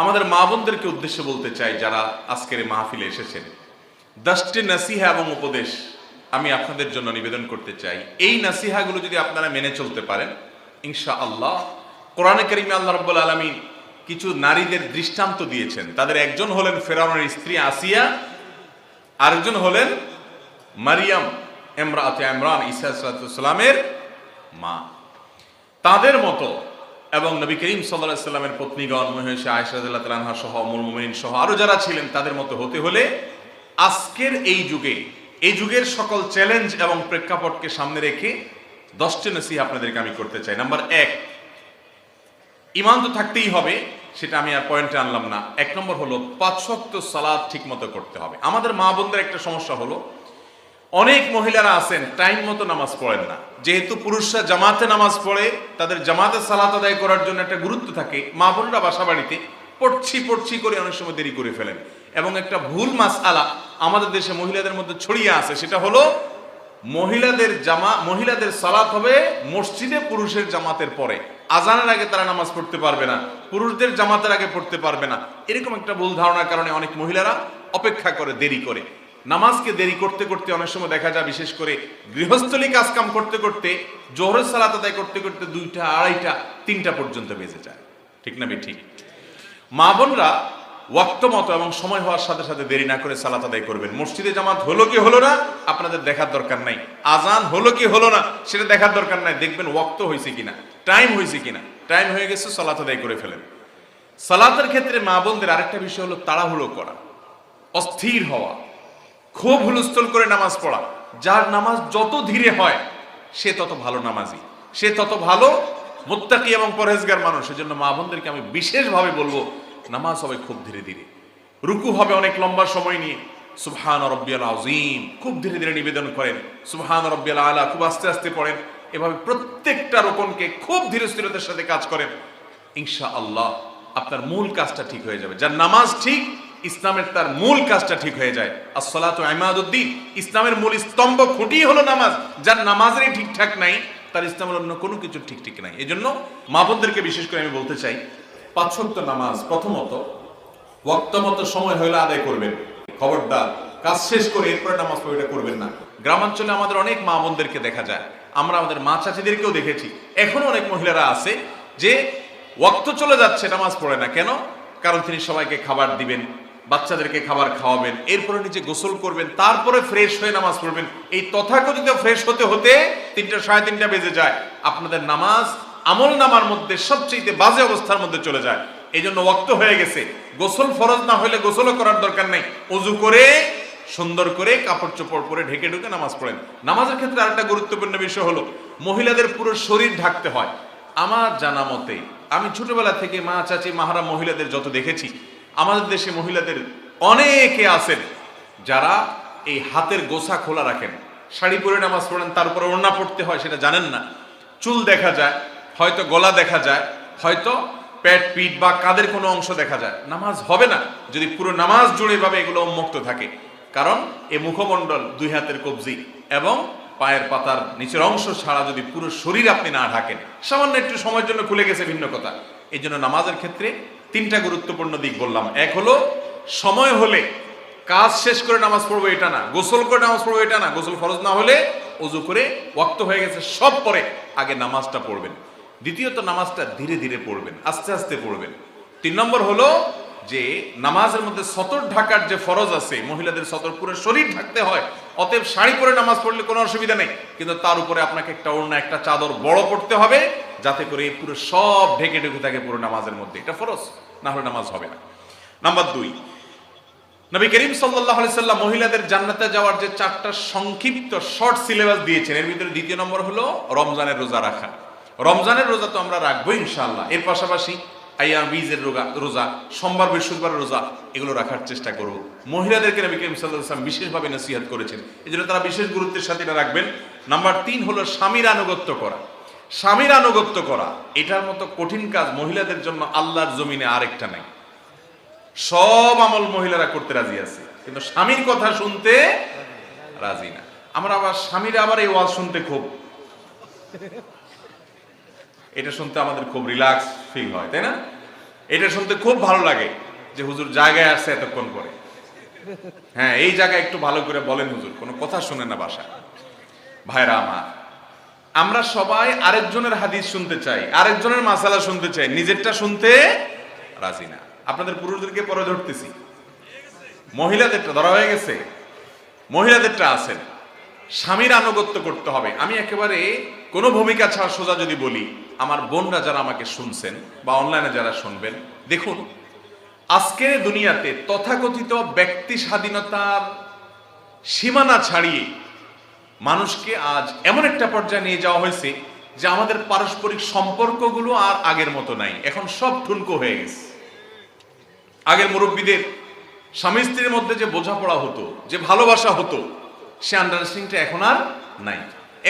আমাদের মা বোনদেরকে উদ্দেশ্যে বলতে চাই যারা আজকের মাহফিলে এসেছেন, 10টি নসিহা এবং উপদেশ আমি আপনাদের জন্য নিবেদন করতে চাই। এই নসিহাগুলো যদি আপনারা মেনে চলতে পারেন, ইনশাআল্লাহ কোরআনে কারিমে আল্লাহ রাব্বুল আলামিন কিছু নারীদের দৃষ্টান্ত দিয়েছেন। তাদের একজন হলেন ফেরাউনের স্ত্রী আসিয়া, আরেকজন হলেন মারিয়াম ইমরাতে ইমরান, ঈসা আলাইহিস সালামের মা। তাদের মতো এবং নবী করিম সাল্লাল্লাহু আলাইহি সাল্লামের পত্নীগণ মহিষা আয়েশা রাদিয়াল্লাহু তাআলা আনহা সহ উম্মুল মুমিনিন সহ আরো যারা ছিলেন, তাদের মতো হতে হলে আজকের এই যুগের সকল চ্যালেঞ্জ এবং প্রেক্ষাপটকে সামনে রেখে 10টি নসিহা আপনাদেরকে আমি করতে চাই। নাম্বার 1, ঈমান তো থাকতেই হবে, সেটা আমি আর পয়েন্টে আনলাম না। 1 নম্বর হলো 5 ওয়াক্ত সালাত ঠিক মতো করতে হবে। আমাদের মা বোনদের একটা সমস্যা হলো, অনেক মহিলারা আছেন টাইম মতো নামাজ পড়েন না। যেহেতু পুরুষরা জামাতে নামাজ পড়ে, তাদের জামাতে সালাত আদায় করার জন্য একটা গুরুত্ব থাকে, মা বোনরা বাসা বাড়িতে পড়ছি করে অনেক সময় দেরি করে ফেলেন। এবং একটা ভুল মাসআলা আমাদের দেশে মহিলাদের মধ্যে ছড়িয়ে আছে, সেটা হলো মহিলাদের সালাত হবে মসজিদে পুরুষের জামাতের পরে, আজানের আগে তারা নামাজ পড়তে পারবে না, পুরুষদের জামাতের আগে পড়তে পারবে না। এরকম একটা ভুল ধারণার কারণে অনেক মহিলারা অপেক্ষা করে, দেরি করে। নামাজকে দেরি করতে করতে অনেক সময় দেখা যায়, বিশেষ করে গৃহস্থলী কাজকাম করতে করতে, জোহরের সালাত আদায় করতে করতে 2টা, 2:30, 3টা পর্যন্ত বেজে যায়। ঠিক না ঠিক? মা বোনরা ওয়াক্ত মতো এবং সময় হওয়ার সাথে সাথে দেরি না করে সালাত আদায় করবেন। মসজিদে জামাত হলো কি হলো না আপনাদের দেখার দরকার নাই, আজান হলো কি হলো না সেটা দেখার দরকার নাই, দেখবেন ওয়াক্ত হয়েছে কিনা, টাইম হয়েছে কিনা। টাইম হয়ে গেছে, সালাত আদায় করে ফেলেন। সালাতের ক্ষেত্রে মা বোনদের আরেকটা বিষয় হলো তাড়াহুড়ো করা, অস্থির হওয়া, খুব হুলস্থুল করে নামাজ পড়া। যার নামাজ যত ধীরে হয় সে তত ভালো নামাজি, সে তত ভালো মুত্তাকি এবং পরহেজগার মানুষ। সেজন্য মা বোনদেরকে আমি বিশেষভাবে বলবো, নামাজ হবে খুব ধীরে ধীরে, রুকু হবে অনেক লম্বা সময় নিয়ে, সুবহান রাব্বিয়াল আযীম খুব ধীরে ধীরে নিবেদন করেন, সুবহান রাব্বিয়াল আলা খুব আস্তে আস্তে পড়েন। এভাবে প্রত্যেকটা রুকনকে খুব ধীরে স্থিরতার সাথে কাজ করেন, ইনশাআল্লাহ আপনার মূল কাজটা ঠিক হয়ে যাবে। যার নামাজ ঠিক, ইসলামের তার মূল কাজটা ঠিক হয়ে যায়। আসসালাতু ইমাদুদ্দিন, ইসলামের মূল স্তম্ভ খুঁটি হলো নামাজ। যার নামাজেরই ঠিকঠাক নাই, তার ইসলামের অন্য কোনো কিছু ঠিক নাই। এই জন্য মা বোনদেরকে বিশেষ করে আমি বলতে চাই, 5 ওয়াক্ত নামাজ প্রথমত ওয়াক্ত মতো সময় হলে আদায় করবেন। খবরদার কাজ শেষ করে এরপরে নামাজ পড়ে এটা করবেন না। গ্রামাঞ্চলে আমাদের অনেক মা বোনদেরকে দেখা যায়, আমরা আমাদের মা চাচিদেরকেও দেখেছি, এখনো অনেক মহিলারা আছে যে ওয়াক্ত চলে যাচ্ছে নামাজ পড়ে না। কেন? কারণ তিনি সবাইকে খাবার দিবেন, বাচ্চাদেরকে খাবার খাওয়াবেন, এরপরে নিজে গোসল করবেন, তারপরে ফ্রেশ হয়ে নামাজ পড়বেন। এই তথাকথিত ফ্রেশ হতে হতে 3টা, 3:30 বেজে যায়। আপনাদের নামাজ আমল নামার মধ্যে সবচেয়ে বাজে অবস্থার মধ্যে চলে যায়। এই জন্য ওয়াক্ত হয়ে গেছে, গোসল ফরজ না হলে গোসলও করার দরকার নেই, ওযু করে সুন্দর করে কাপড় চোপড় পরে ঢেকে ঢুকে নামাজ পড়েন। নামাজের ক্ষেত্রে আরেকটা গুরুত্বপূর্ণ বিষয় হলো, মহিলাদের পুরো শরীর ঢাকতে হয়। আমার জানা মতে, আমি ছোটবেলা থেকে মা চাচি মাহারা মহিলাদের যত দেখেছি, আমাদের দেশে মহিলাদের অনেকে আছেন যারা এই হাতের গোছা খোলা রাখেন, শাড়ি পরে নামাজ পড়েন, তারপরে ওড়না পড়তে হয় সেটা জানেন না। চুল দেখা যায়, হয়তো গলা দেখা যায়, হয়তো পেট, পিঠ বা কাঁধের কোনো অংশ দেখা যায়। নামাজ হবে না যদি পুরো নামাজ জুড়ে ভাবে এগুলো উন্মুক্ত থাকে। কারণ এই মুখমণ্ডল, 2 হাতের কবজি এবং পায়ের পাতার নিচের অংশ ছাড়া যদি পুরো শরীর আপনি না ঢাকেন, সামান্য একটু সময়ের জন্য খুলে গেছে ভিন্ন কথা। এই জন্য নামাজের ক্ষেত্রে 3টা গুরুত্বপূর্ণ দিক বললাম। 1 হলো সময় হলে কাজ শেষ করে নামাজ পড়বো এটা না, গোসল করে নামাজ পড়বো এটা না, গোসল ফরজ না হলে ওযু করে ওয়াক্ত হয়ে গেছে সব পরে আগে নামাজটা পড়বেন। দ্বিতীয়ত নামাজটা ধীরে ধীরে পড়বেন, আস্তে আস্তে পড়বেন। 3 নম্বর হলো যে নামাজের মধ্যে সতর ঢাকার যে ফরজ আছে, মহিলাদের সতর পুরো শরীর ঢাকতে হয়। অতএব শাড়ি পরে নামাজ পড়লে কোনো অসুবিধা নেই, কিন্তু তার উপরে আপনাকে একটা ওড়না, একটা চাদর বড় পড়তে হবে, যাতে করে পুরো সব ঢেকে ঢুকে থাকে পুরো নামাজের মধ্যে। এটা ফরজ, না হলে নামাজ হবে না। নাম্বার 2, নবী করিম সাল্লাল্লাহু আলাইহি সাল্লাম মহিলাদের জান্নাতে যাওয়ার যে 4টা সংক্ষিপ্ত শর্ট সিলেবাস দিয়েছেন, এর ভিতরে 2য় নম্বর হলো রমজানের রোজা রাখা। রমজানের রোজা তো আমরা রাখবো ইনশাআল্লাহ। এর পাশাপাশি আইয়াম বীজের রোজা, সোমবার বৃহস্পতিবারের রোজা, এগুলো রাখার চেষ্টা করব। মহিলাদেরকে নবী করিম সাল্লাল্লাহু আলাইহি সাল্লাম বিশেষভাবে নসিহত করেছেন, এজন্য তারা বিশেষ গুরুত্বের সাথে এটা রাখবেন। নাম্বার 3 হলো স্বামীর আনুগত্য করা। স্বামীর আনুগত্য করা, এটার মতো কঠিন কাজ মহিলাদের জন্য আল্লাহর জমিনে আরেকটা নাই। সব আমল মহিলারা করতে রাজি আছে, কিন্তু স্বামীর কথা শুনতে রাজি না। আমরা আবার স্বামীরা আবার এই ওয়াজ শুনতে খুব, এটা শুনতে আমাদের খুব রিল্যাক্স ফিল হয়, তাই না? এটা শুনতে খুব ভালো লাগে যে হুজুর জায়গায় আসছে এতক্ষণ পরে। হ্যাঁ, এই জায়গায় একটু ভালো করে বলেন হুজুর, কোনো কথা শুনে না বাসা। ভাইরা আমার, আমরা সবাই আরেকজনের হাদিস শুনতে চাই, আরেকজনের মাসালা শুনতে চাই, নিজেরটা শুনতে রাজি না। আপনাদের পুরুষদেরকে পরে ধরতেছি, মহিলাদেরটা ধরা হয়ে গেছে, মহিলাদেরটা আছেন। স্বামীর আনুগত্য করতে হবে। আমি একেবারে কোনো ভূমিকা ছাড়া সোজা যদি বলি, আমার বোনরা যারা আমাকে শুনছেন বা অনলাইনে যারা শুনবেন, দেখুন আজকের দুনিয়াতে তথাকথিত ব্যক্তি স্বাধীনতার সীমানা ছাড়িয়ে মানুষকে আজ এমন একটা পর্যায়ে নিয়ে যাওয়া হয়েছে যে আমাদের পারস্পরিক সম্পর্কগুলো আর আগের মতো নাই, এখন সব ঠুনকো হয়ে গেছে। আগের মুরব্বীদের স্বামী স্ত্রীর মধ্যে যে বোঝাপড়া হতো, যে ভালোবাসা হতো, সে আন্ডারস্ট্যান্ডিংটা এখন আর নাই।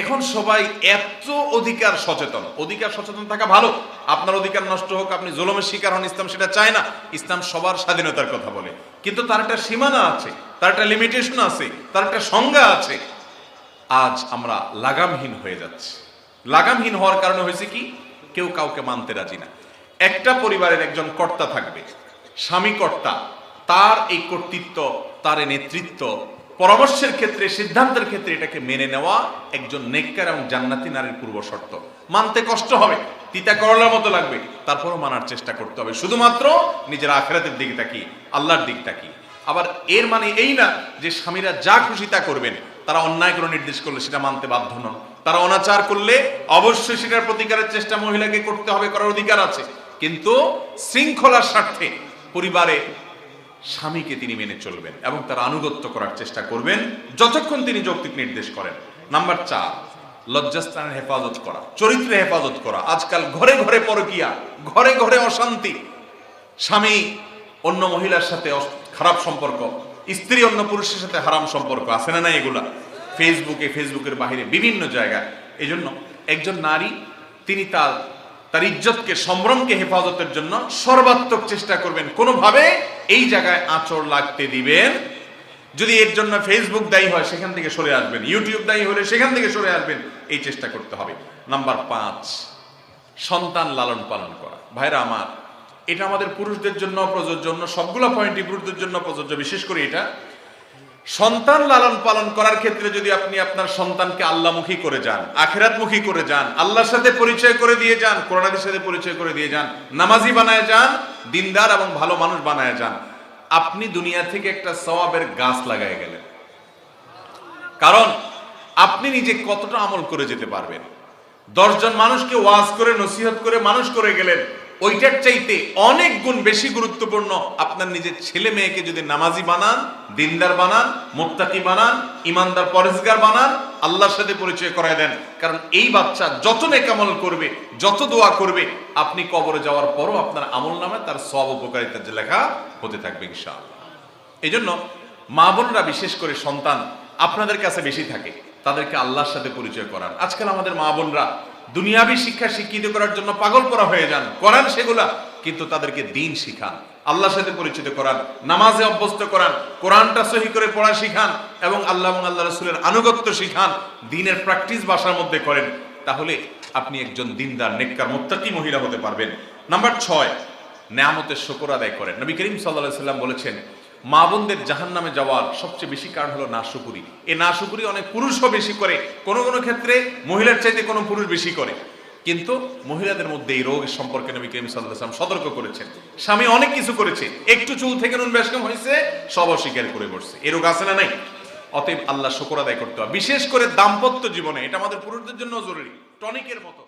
এখন সবাই এত অধিকার সচেতন। অধিকার সচেতন থাকা ভালো, আপনার অধিকার নষ্ট হোক, আপনি জুলুমের শিকার হন, ইসলাম সেটা চায় না। ইসলাম সবার স্বাধীনতার কথা বলে, কিন্তু তার একটা সীমানা আছে, তার একটা লিমিটেশন আছে, তার একটা সংজ্ঞা আছে। আজ আমরা লাগামহীন হয়ে যাচ্ছি। লাগামহীন হওয়ার কারণে হয়েছে কি, কেউ কাউকে মানতে রাজি না। একটা পরিবারের একজন কর্তা থাকবে, স্বামী কর্তা, তার এই কর্তৃত্ব, তার এই নেতৃত্ব, পরামর্শের ক্ষেত্রে, সিদ্ধান্তের ক্ষেত্রে এটাকে মেনে নেওয়া একজন নেককার এবং জান্নাতি নারীর পূর্ব শর্ত। মানতে কষ্ট হবে, তিতা করলার মতো লাগবে, তারপরও মানার চেষ্টা করতে হবে, শুধুমাত্র নিজের আখিরাতের দিকে তাকিয়ে, আল্লাহর দিক তাকিয়ে। আবার এর মানে এই না যে স্বামীরা যা খুশি তা করবেন, তারা অন্যায় কোনো নির্দেশ করলে সেটা মানতে বাধ্য নন। তারা অনাচার করলে অবশ্যই সেটার প্রতিকারের চেষ্টা মহিলাকে করতে হবে, করার অধিকার আছে, কিন্তু শৃঙ্খলার স্বার্থে পরিবারে স্বামীকে তিনি মেনে চলবেন এবং তার আনুগত্য করার চেষ্টা করবেন যতক্ষণ তিনি যৌক্তিক নির্দেশ করেন। নাম্বার 4, লজ্জাস্থানের হেফাজত করা, চরিত্রের হেফাজত করা। আজকাল ঘরে ঘরে পরকিয়া, ঘরে ঘরে অশান্তি, স্বামী অন্য মহিলার সাথে খারাপ সম্পর্ক, স্ত্রী অন্য পুরুষের সাথে হারাম সম্পর্ক, আছে না? এগুলা ফেসবুকে, ফেসবুকের বাহিরে বিভিন্ন জায়গায়। এই জন্য একজন নারী তিনি তার ইজ্জতকে, সম্ভ্রমকে হেফাজতের জন্য সর্বাত্মক চেষ্টা করবেন, কোনোভাবে এই জায়গায় আঁচড় লাগতে দিবেন। যদি এর জন্য ফেসবুক দায়ী হয় সেখান থেকে সরে আসবেন, ইউটিউব দায়ী হলে সেখান থেকে সরে আসবেন, এই চেষ্টা করতে হবে। নাম্বার 5, সন্তান লালন পালন করা। ভাইরা আমার, এটা আমাদের পুরুষদের জন্য প্রযোজ্য, অন্য সবগুলো পয়েন্টই পুরুষদের জন্য প্রযোজ্য, বিশেষ করে এটা। সন্তান লালন পালন করার ক্ষেত্রে যদি আপনি আপনার সন্তানকে আল্লাহমুখী করে যান, আখিরাতমুখী করে যান, আল্লাহর সাথে পরিচয় করে দিয়ে যান, কোরআনের সাথে পরিচয় করে দিয়ে যান, নামাজি বানায় যান, দিনদার এবং ভালো মানুষ বানায় যান, আপনি দুনিয়া থেকে একটা সওয়াবের গাছ লাগায় গেলেন। কারণ আপনি নিজে কতটা আমল করে যেতে পারবেন, 10 জন মানুষকে ওয়াজ করে, নসিহত করে মানুষ করে গেলেন, ওইটার চাইতে অনেক গুণ বেশি গুরুত্বপূর্ণ আপনার নিজের ছেলে মেয়েকে যদি নামাজি বানান, দিনদার বানান, মুত্তাকি বানান, ইমানদার পরেজগার বানান, আল্লাহর সাথে পরিচয় করায় দেন। কারণ এই বাচ্চা যত নেক আমল করবে, যত দোয়া করবে, আপনি কবরে যাওয়ার পরও আপনার আমল নামে তার সব উপকারিতার যে লেখা হতে থাকবে ইনশাআল্লাহ। এই জন্য মা বোনরা, বিশেষ করে সন্তান আপনাদের কাছে বেশি থাকে, তাদেরকে আল্লাহর সাথে পরিচয় করান। আজকাল আমাদের মা বোনরা দুনিয়াবী শিক্ষা শিক্ষিত করার জন্য পাগল করা হয়ে যান, করান সেগুলা, কিন্তু তাদেরকে দিন শিখান, আল্লাহর সাথে পরিচিত করান, নামাজে অভ্যস্ত করান, কোরআনটা সহি করে পড়া শিখান এবং আল্লাহ এবং আল্লাহ রাসূলের আনুগত্য শিখান, দিনের প্র্যাকটিস বাসার মধ্যে করেন। তাহলে আপনি একজন দিনদার, নেককার, মুত্তাকি মহিলা হতে পারবেন। নাম্বার 6, নেয়ামতের শুকর আদায় করেন। নবী করিম সাল্লাল্লাহু আলাইহি ওয়াসাল্লাম বলেছেন, মা বোনদের জাহান্নামে যাওয়ার সবচেয়ে বেশি কারণ হলো নাশুকুরি। এই নাশুকুরি অনেক পুরুষও বেশি করে, কোনো কোনো ক্ষেত্রে মহিলার চাইতে কোনো পুরুষ বেশি করে, কিন্তু মহিলাদের মধ্যে এই রোগ সম্পর্কে নবী করিম সাল্লাল্লাহু আলাইহি ওয়াসাল্লাম সতর্ক করেছেন। স্বামী অনেক কিছু করেছে, একটু চুল থেকে নুন বেশকম হয়েছে, সব অস্বীকার করে বসছে, এই রোগ আছে না নাই? অতএব আল্লাহ শুকর আদায় করতে হবে, বিশেষ করে দাম্পত্য জীবনে। এটা আমাদের পুরুষদের জন্য জরুরি, টনিকের মতো।